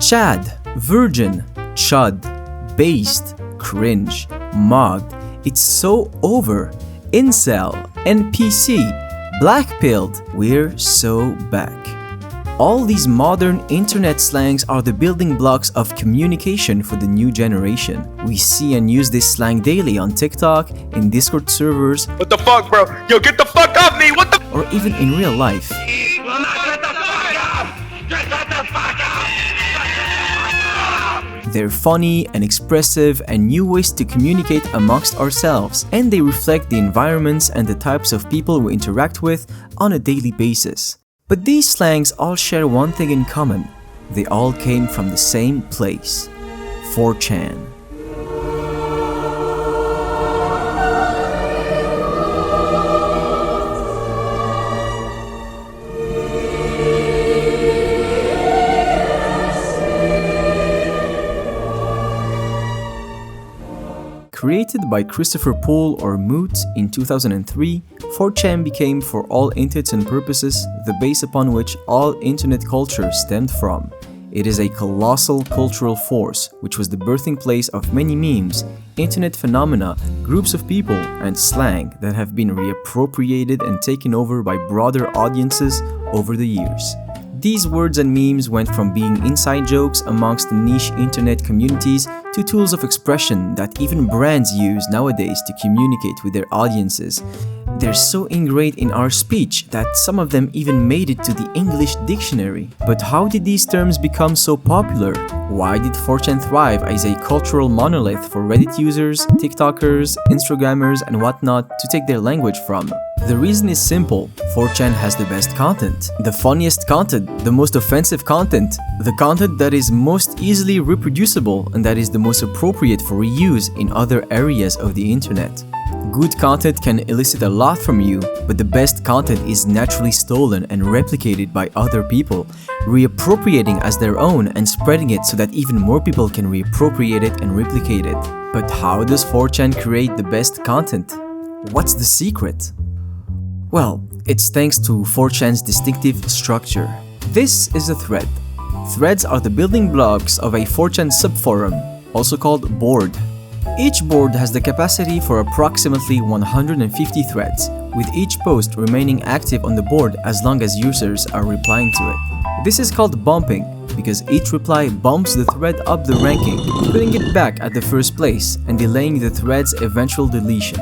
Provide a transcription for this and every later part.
Chad, virgin, chud, based, cringe, mugged, it's so over, incel, NPC, blackpilled, we're so back. All these modern internet slangs are the building blocks of communication for the new generation. We see and use this slang daily on TikTok, in Discord servers, What the fuck, bro? Yo, get the fuck off me! What the? or even in real life. They're funny and expressive and new ways to communicate amongst ourselves, and they reflect the environments and the types of people we interact with on a daily basis. But these slangs all share one thing in common. They all came from the same place, 4chan. Created by Christopher Poole or Moot in 2003, 4chan became, for all intents and purposes, the base upon which all internet culture stemmed from. It is a colossal cultural force, which was the birthing place of many memes, internet phenomena, groups of people, and slang that have been reappropriated and taken over by broader audiences over the years. These words and memes went from being inside jokes amongst the niche internet communities to tools of expression that even brands use nowadays to communicate with their audiences. They're so ingrained in our speech that some of them even made it to the English dictionary. But how did these terms become so popular? Why did 4chan thrive as a cultural monolith for Reddit users, TikTokers, Instagrammers, and whatnot to take their language from? The reason is simple. 4chan has the best content, the funniest content, the most offensive content, the content that is most easily reproducible and that is the most appropriate for reuse in other areas of the internet. Good content can elicit a lot from you, but the best content is naturally stolen and replicated by other people, reappropriating as their own and spreading it so that even more people can reappropriate it and replicate it. But how does 4chan create the best content? What's the secret? Well, it's thanks to 4chan's distinctive structure. This is a thread. Threads are the building blocks of a 4chan subforum, also called board. Each board has the capacity for approximately 150 threads, with each post remaining active on the board as long as users are replying to it. This is called bumping, because each reply bumps the thread up the ranking, putting it back at the first place and delaying the thread's eventual deletion.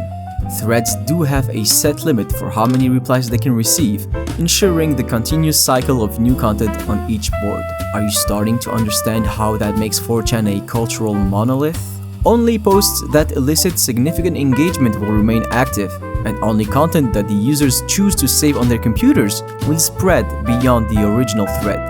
Threads do have a set limit for how many replies they can receive, ensuring the continuous cycle of new content on each board. Are you starting to understand how that makes 4chan a cultural monolith? Only posts that elicit significant engagement will remain active, and only content that the users choose to save on their computers will spread beyond the original thread.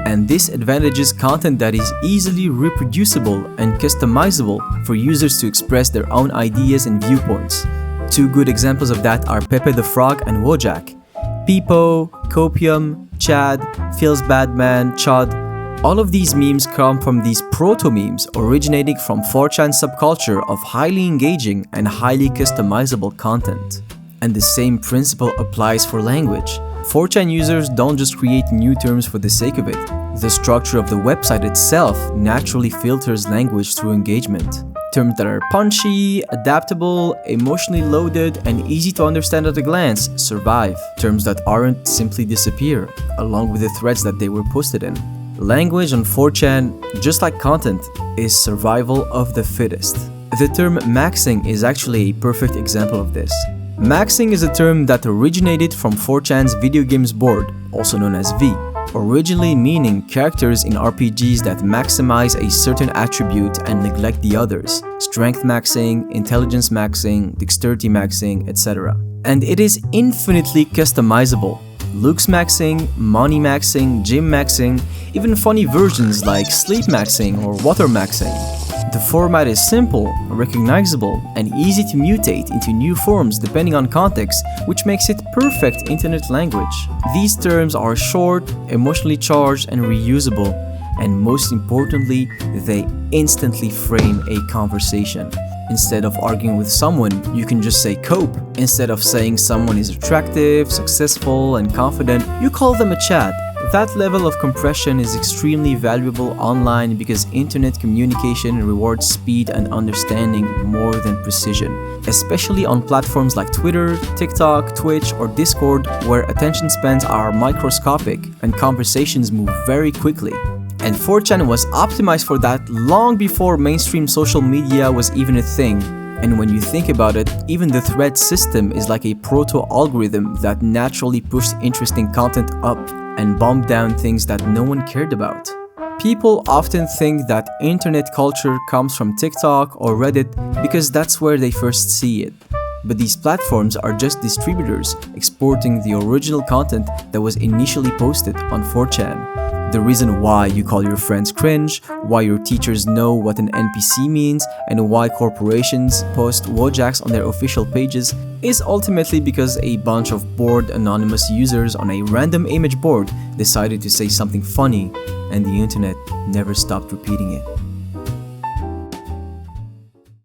And this advantages content that is easily reproducible and customizable for users to express their own ideas and viewpoints. Two good examples of that are Pepe the Frog and Wojak. Peepo, Copium, Chad, Feels Bad Man, Chud. All of these memes come from these proto-memes originating from 4chan subculture of highly engaging and highly customizable content. And the same principle applies for language. 4chan users don't just create new terms for the sake of it. The structure of the website itself naturally filters language through engagement. Terms that are punchy, adaptable, emotionally loaded, and easy to understand at a glance survive. Terms that aren't simply disappear, along with the threads that they were posted in. Language on 4chan, just like content, is survival of the fittest. The term maxing is actually a perfect example of this. Maxing is a term that originated from 4chan's video games board, also known as V, originally meaning characters in RPGs that maximize a certain attribute and neglect the others, strength maxing, intelligence maxing, dexterity maxing, etc. And it is infinitely customizable. Looks maxing, money maxing, gym maxing, even funny versions like sleep maxing or water maxing. The format is simple, recognizable, and easy to mutate into new forms depending on context, which makes it perfect internet language. These terms are short, emotionally charged, and reusable, and most importantly, they instantly frame a conversation. Instead of arguing with someone, you can just say cope. Instead of saying someone is attractive, successful, and confident, you call them a Chad. That level of compression is extremely valuable online because internet communication rewards speed and understanding more than precision, especially on platforms like Twitter, TikTok, Twitch, or Discord, where attention spans are microscopic and conversations move very quickly. And 4chan was optimized for that long before mainstream social media was even a thing. And when you think about it, even the thread system is like a proto-algorithm that naturally pushed interesting content up and bombed down things that no one cared about. People often think that internet culture comes from TikTok or Reddit because that's where they first see it. But these platforms are just distributors exporting the original content that was initially posted on 4chan. The reason why you call your friends cringe, why your teachers know what an NPC means, and why corporations post Wojaks on their official pages is ultimately because a bunch of bored anonymous users on a random image board decided to say something funny, and the internet never stopped repeating it.